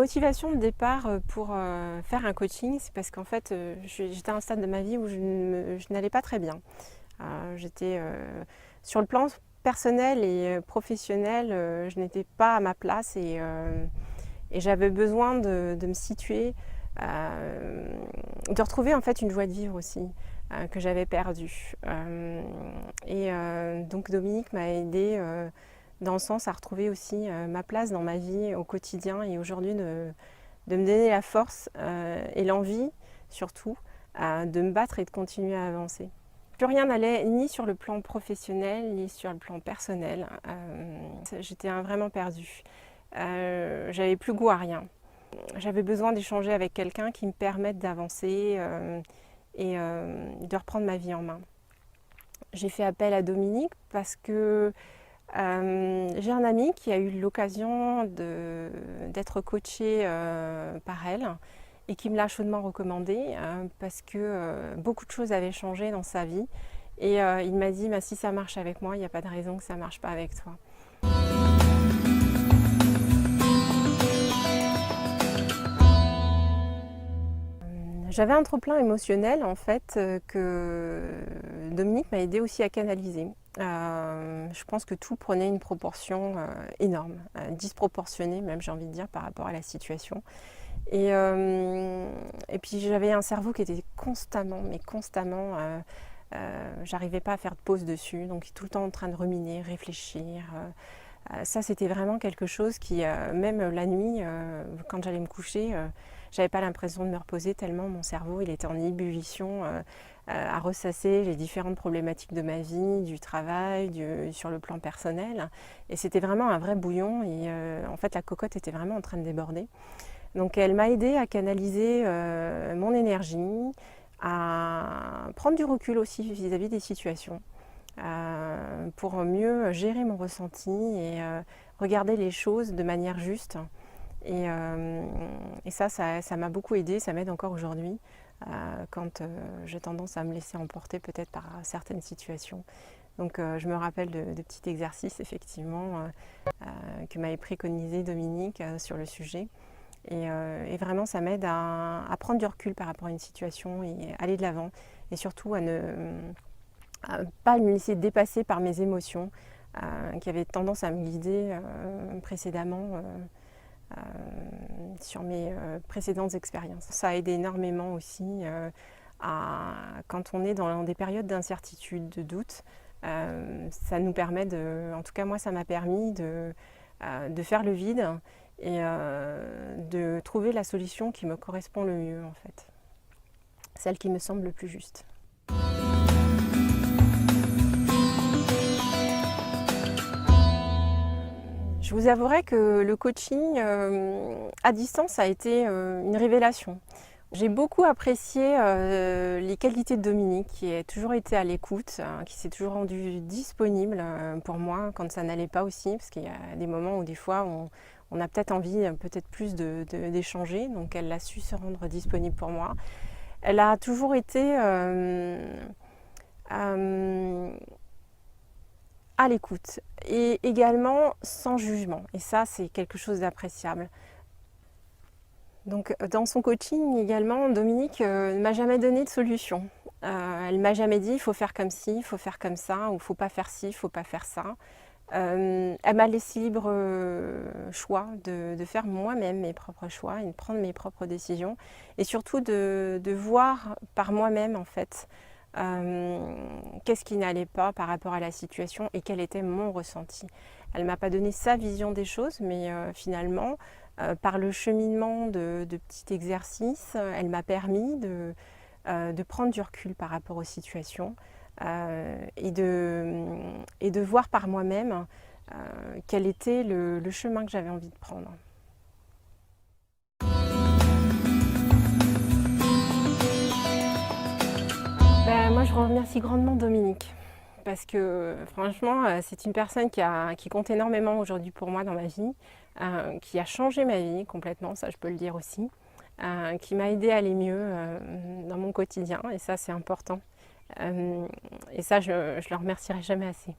motivation de départ pour faire un coaching, c'est parce qu'en fait, j'étais à un stade de ma vie où je n'allais pas très bien. J'étais sur le plan personnel et professionnel, je n'étais pas à ma place et j'avais besoin de me situer, de retrouver en fait une joie de vivre aussi que j'avais perdue. Donc Dominique m'a aidée dans le sens à retrouver aussi ma place dans ma vie au quotidien et aujourd'hui de me donner la force et l'envie surtout de me battre et de continuer à avancer. Plus rien n'allait ni sur le plan professionnel ni sur le plan personnel. J'étais vraiment perdue. J'avais plus goût à rien. J'avais besoin d'échanger avec quelqu'un qui me permette d'avancer et de reprendre ma vie en main. J'ai fait appel à Dominique parce que j'ai un ami qui a eu l'occasion d'être coaché par elle et qui me l'a chaudement recommandé parce que beaucoup de choses avaient changé dans sa vie et il m'a dit si ça marche avec moi, il n'y a pas de raison que ça ne marche pas avec toi. J'avais un trop-plein émotionnel en fait que Dominique m'a aidé aussi à canaliser. Je pense que tout prenait une proportion énorme, disproportionnée même j'ai envie de dire par rapport à la situation. Et puis j'avais un cerveau qui était constamment, j'arrivais pas à faire de pause dessus, donc tout le temps en train de ruminer, réfléchir. Ça c'était vraiment quelque chose qui, même la nuit, quand j'allais me coucher, j'avais pas l'impression de me reposer tellement mon cerveau il était en ébullition à ressasser les différentes problématiques de ma vie, du travail, sur le plan personnel. Et c'était vraiment un vrai bouillon et en fait la cocotte était vraiment en train de déborder. Donc elle m'a aidée à canaliser mon énergie, à prendre du recul aussi vis-à-vis des situations, pour mieux gérer mon ressenti et regarder les choses de manière juste. Et ça m'a beaucoup aidée, ça m'aide encore aujourd'hui quand j'ai tendance à me laisser emporter peut-être par certaines situations. Donc je me rappelle de petits exercices effectivement que m'avait préconisé Dominique sur le sujet. Et vraiment ça m'aide à prendre du recul par rapport à une situation et aller de l'avant. Et surtout à ne pas me laisser dépasser par mes émotions qui avaient tendance à me guider précédemment sur mes précédentes expériences. Ça a aidé énormément aussi quand on est dans des périodes d'incertitude, de doute. Ça nous permet en tout cas moi ça m'a permis de faire le vide et de trouver la solution qui me correspond le mieux en fait. Celle qui me semble le plus juste. Je vous avouerai que le coaching à distance a été une révélation. J'ai beaucoup apprécié les qualités de Dominique, qui a toujours été à l'écoute, qui s'est toujours rendu disponible pour moi quand ça n'allait pas aussi, parce qu'il y a des moments où des fois on a peut-être envie peut-être plus d'échanger, donc elle a su se rendre disponible pour moi. Elle a toujours été à l'écoute et également sans jugement, et ça c'est quelque chose d'appréciable. Donc dans son coaching également, Dominique ne m'a jamais donné de solution. Elle ne m'a jamais dit il faut faire comme ci, il faut faire comme ça, ou il ne faut pas faire ci, il ne faut pas faire ça. Elle m'a laissé libre choix de faire moi-même mes propres choix et de prendre mes propres décisions. Et surtout de voir par moi-même en fait qu'est-ce qui n'allait pas par rapport à la situation et quel était mon ressenti. Elle ne m'a pas donné sa vision des choses, mais finalement, par le cheminement de petits exercices, elle m'a permis de prendre du recul par rapport aux situations et de voir par moi-même quel était le chemin que j'avais envie de prendre. Moi, je remercie grandement Dominique parce que franchement, c'est une personne qui compte énormément aujourd'hui pour moi dans ma vie, qui a changé ma vie complètement, ça je peux le dire aussi, qui m'a aidée à aller mieux dans mon quotidien et ça c'est important. Et ça, je ne le remercierai jamais assez.